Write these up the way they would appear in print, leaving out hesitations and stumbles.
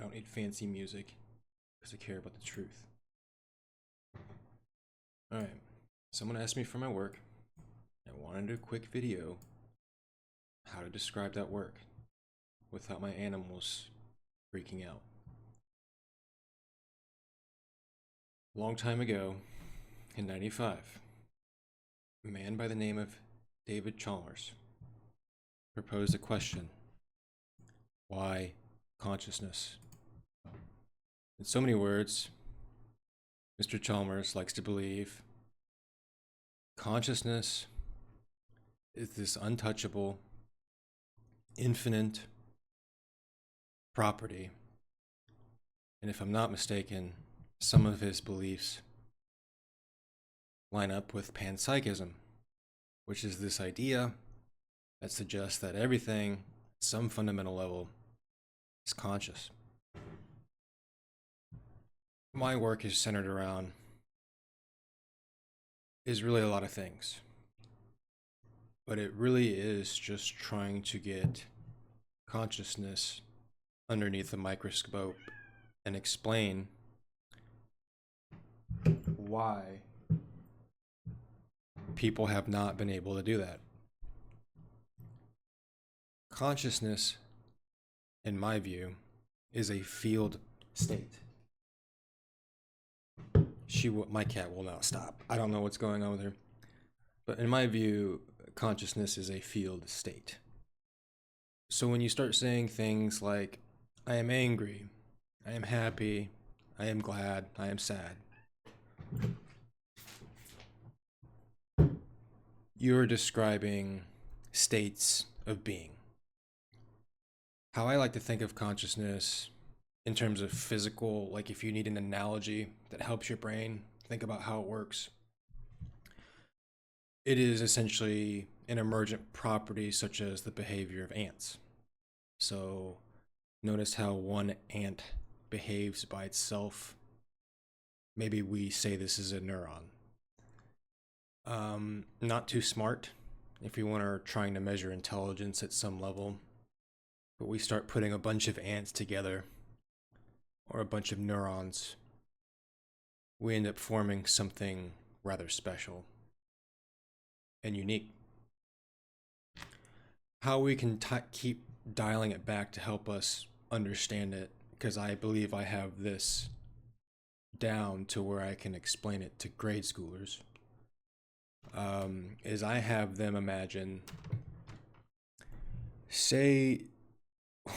don't need fancy music because I care about the truth. Alright, someone asked me for my work. I wanted a quick video how to describe that work without my animals freaking out. Long time ago, in 95, a man by the name of David Chalmers proposed a question: why consciousness? In so many words, Mr. Chalmers likes to believe consciousness is this untouchable, infinite property. And if I'm not mistaken, some of his beliefs line up with panpsychism, which is this idea that suggests that everything, at some fundamental level, is conscious. My work is centered around is really a lot of things, but it really is just trying to get consciousness underneath the microscope and explain why people have not been able to do that. Consciousness, in my view, is a field state. My cat will not stop. I don't know what's going on with her. But in my view, consciousness is a field state. So when you start saying things like, I am angry, I am happy, I am glad, I am sad, you're describing states of being. How I like to think of consciousness in terms of physical, like if you need an analogy that helps your brain think about how it works, it is essentially an emergent property such as the behavior of ants. So notice how one ant behaves by itself. Maybe we say this is a neuron. Not too smart if you are trying to measure intelligence at some level, but we start putting a bunch of ants together or a bunch of neurons, we end up forming something rather special and unique. How we can keep dialing it back to help us understand it, because I believe I have this down to where I can explain it to grade schoolers, is I have them imagine, say,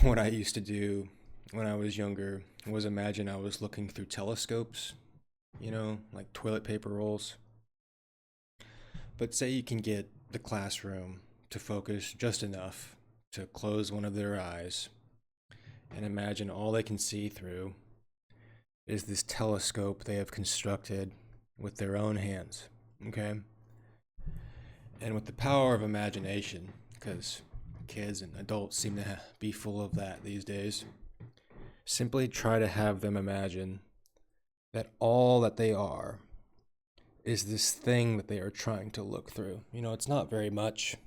what I used to do when I was younger was imagine I was looking through telescopes, like toilet paper rolls. But say you can get the classroom to focus just enough to close one of their eyes and imagine all they can see through is this telescope they have constructed with their own hands, okay? And with the power of imagination, because kids and adults seem to be full of that these days, simply try to have them imagine that all that they are is this thing that they are trying to look through. It's not very much,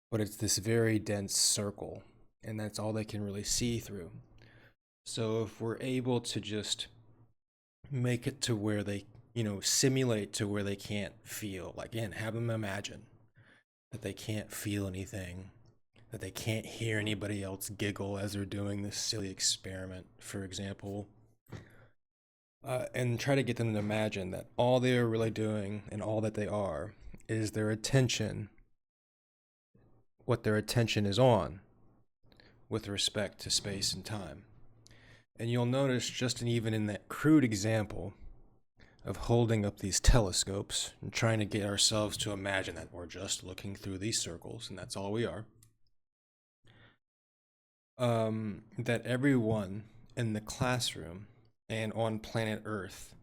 but it's this very dense circle, and that's all they can really see through. So if we're able to just make it to where they, simulate to where they can't feel, like, again, have them imagine that they can't feel anything, that they can't hear anybody else giggle as they're doing this silly experiment, for example, and try to get them to imagine that all they are really doing and all that they are is their attention, what their attention is on with respect to space and time. And you'll notice just even in that crude example of holding up these telescopes and trying to get ourselves to imagine that we're just looking through these circles and that's all we are, that everyone in the classroom and on planet Earth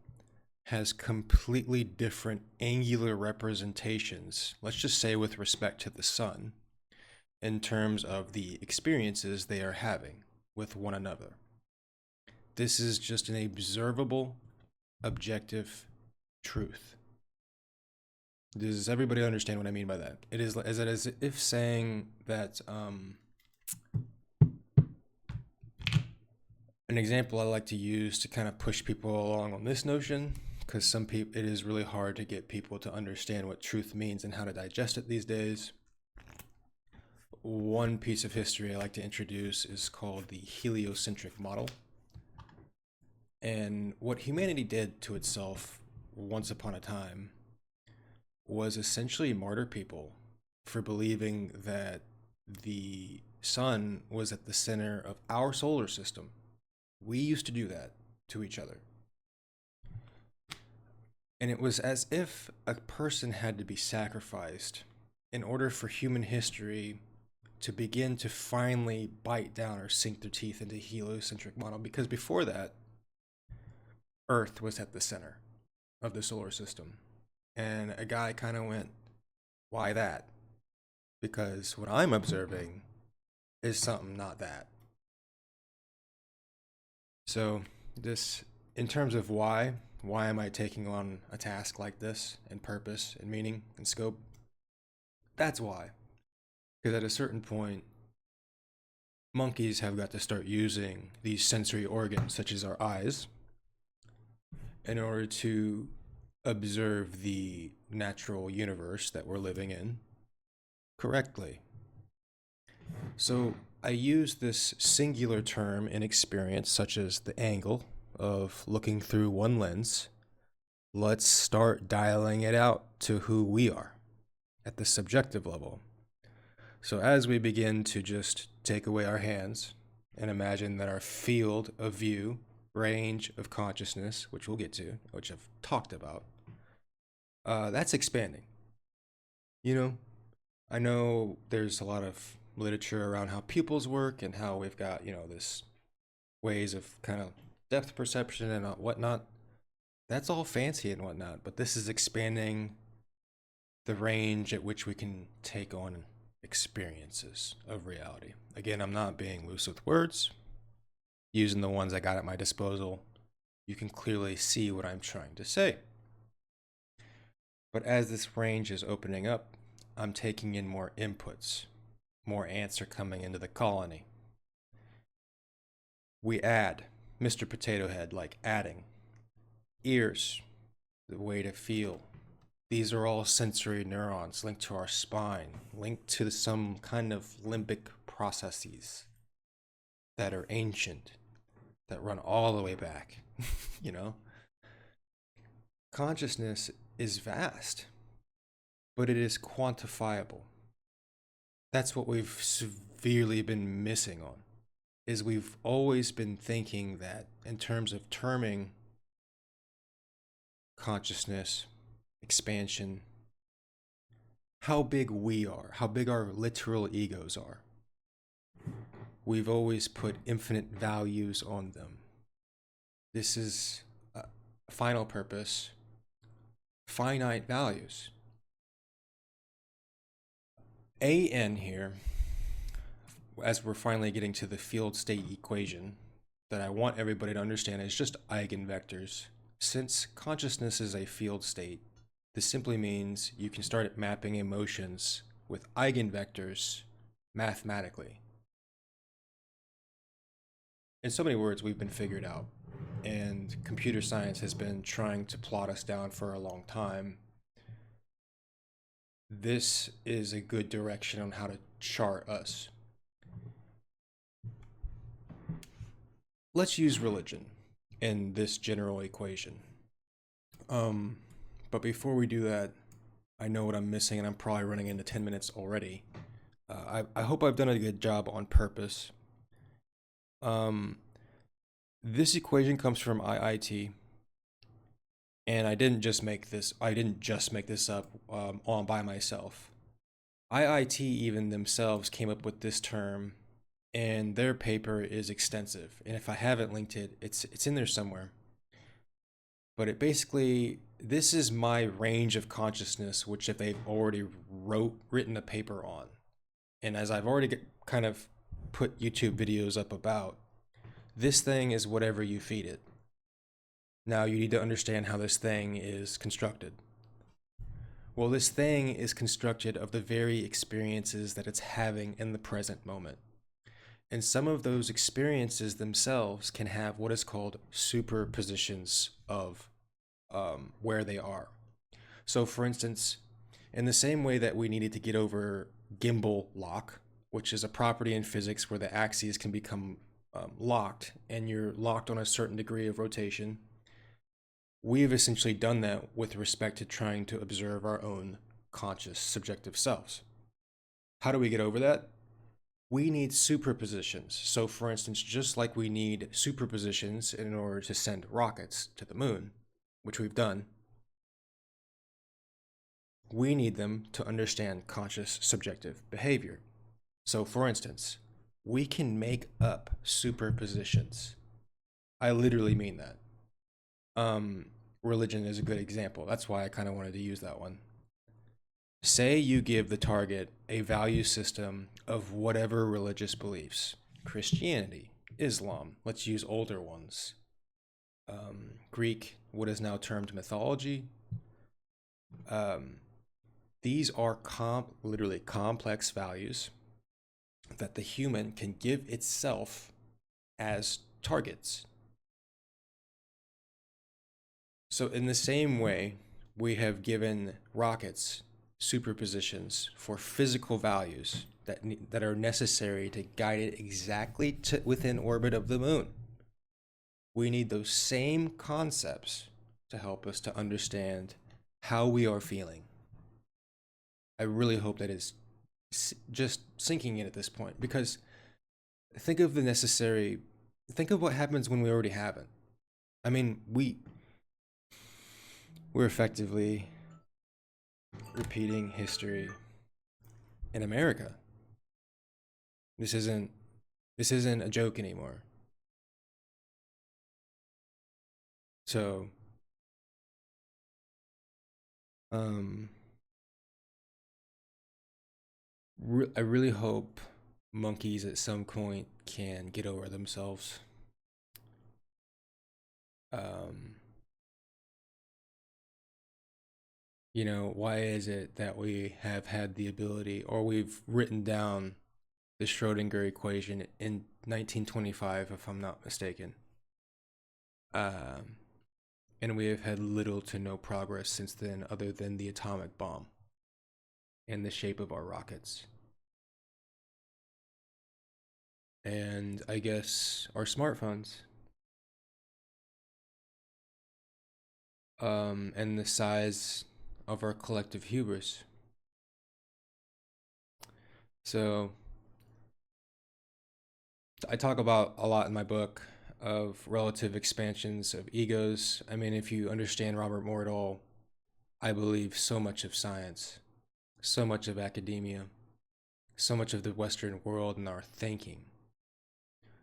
has completely different angular representations, let's just say with respect to the sun, in terms of the experiences they are having with one another. This is just an observable, objective truth. Does everybody understand what I mean by that? It is as if saying that An example I like to use to kind of push people along on this notion, because some people, it is really hard to get people to understand what truth means and how to digest it these days. One piece of history I like to introduce is called the heliocentric model. And what humanity did to itself once upon a time was essentially martyr people for believing that the sun was at the center of our solar system. We used to do that to each other. And it was as if a person had to be sacrificed in order for human history to begin to finally bite down or sink their teeth into the heliocentric model. Because before that, Earth was at the center of the solar system. And a guy kind of went, why that? Because what I'm observing is something not that. So, this, in terms of why am I taking on a task like this and purpose and meaning and scope? That's why. Because at a certain point, monkeys have got to start using these sensory organs, such as our eyes, in order to observe the natural universe that we're living in correctly. So I use this singular term in experience, such as the angle of looking through one lens. Let's start dialing it out to who we are at the subjective level. So as we begin to just take away our hands and imagine that our field of view, range of consciousness, which we'll get to, which I've talked about, that's expanding. You know, I know there's a lot of literature around how pupils work and how we've got, this ways of kind of depth perception and whatnot. That's all fancy and whatnot, but this is expanding the range at which we can take on experiences of reality. Again, I'm not being loose with words. Using the ones I got at my disposal, you can clearly see what I'm trying to say. But as this range is opening up, I'm taking in more inputs. More ants are coming into the colony. We add, Mr. Potato Head, like adding. Ears, the way to feel. These are all sensory neurons linked to our spine, linked to some kind of limbic processes that are ancient, that run all the way back. you know? Consciousness is vast, but it is quantifiable. That's what we've severely been missing on, is we've always been thinking that in terms of terming consciousness, expansion, how big we are, how big our literal egos are. We've always put infinite values on them. This is a final purpose, finite values. AN here, as we're finally getting to the field state equation that I want everybody to understand, is just eigenvectors. Since consciousness is a field state, this simply means you can start mapping emotions with eigenvectors mathematically. In so many words, we've been figured out, and computer science has been trying to plot us down for a long time. This is a good direction on how to chart us. Let's use religion in this general equation. But before we do that, I know what I'm missing, and I'm probably running into 10 minutes already. I hope I've done a good job on purpose. This equation comes from IIT, and I didn't just make this up all by myself. IIT even themselves came up with this term, and their paper is extensive. And if I haven't linked it, it's in there somewhere. But it basically, this is my range of consciousness, which if they've already written a paper on, and as I've already kind of put YouTube videos up about, this thing is whatever you feed it. Now you need to understand how this thing is constructed. Well, this thing is constructed of the very experiences that it's having in the present moment. And some of those experiences themselves can have what is called superpositions of where they are. So, for instance, in the same way that we needed to get over gimbal lock, which is a property in physics where the axes can become locked and you're locked on a certain degree of rotation, we've essentially done that with respect to trying to observe our own conscious subjective selves. How do we get over that? We need superpositions. So, for instance, just like we need superpositions in order to send rockets to the moon, which we've done, we need them to understand conscious subjective behavior. So, for instance, we can make up superpositions. I literally mean that. Religion is a good example. That's why I kind of wanted to use that one. Say you give the target a value system of whatever religious beliefs: Christianity, Islam, let's use older ones, Greek, what is now termed mythology. These are literally complex values that the human can give itself as targets. So, in the same way, we have given rockets superpositions for physical values that are necessary to guide it exactly to within orbit of the moon. We need those same concepts to help us to understand how we are feeling. I really hope that is just sinking in at this point, because think of what happens when we already haven't. I mean, we're effectively repeating history in America. This isn't a joke anymore. So, um, I really hope monkeys at some point can get over themselves. Um, why is it that we have had the ability, or we've written down the Schrodinger equation in 1925, if I'm not mistaken? Um, and we have had little to no progress since then, other than the atomic bomb and the shape of our rockets. And I guess our smartphones, and the size of our collective hubris. So I talk about a lot in my book of relative expansions of egos. I mean, if you understand Robert Moore at all, I believe so much of science, so much of academia, so much of the Western world and our thinking,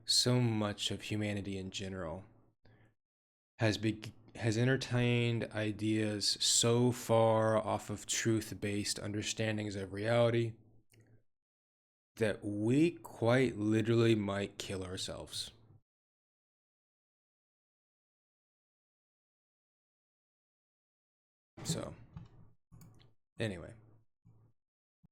so much of humanity in general has entertained ideas so far off of truth-based understandings of reality that we quite literally might kill ourselves. So, anyway.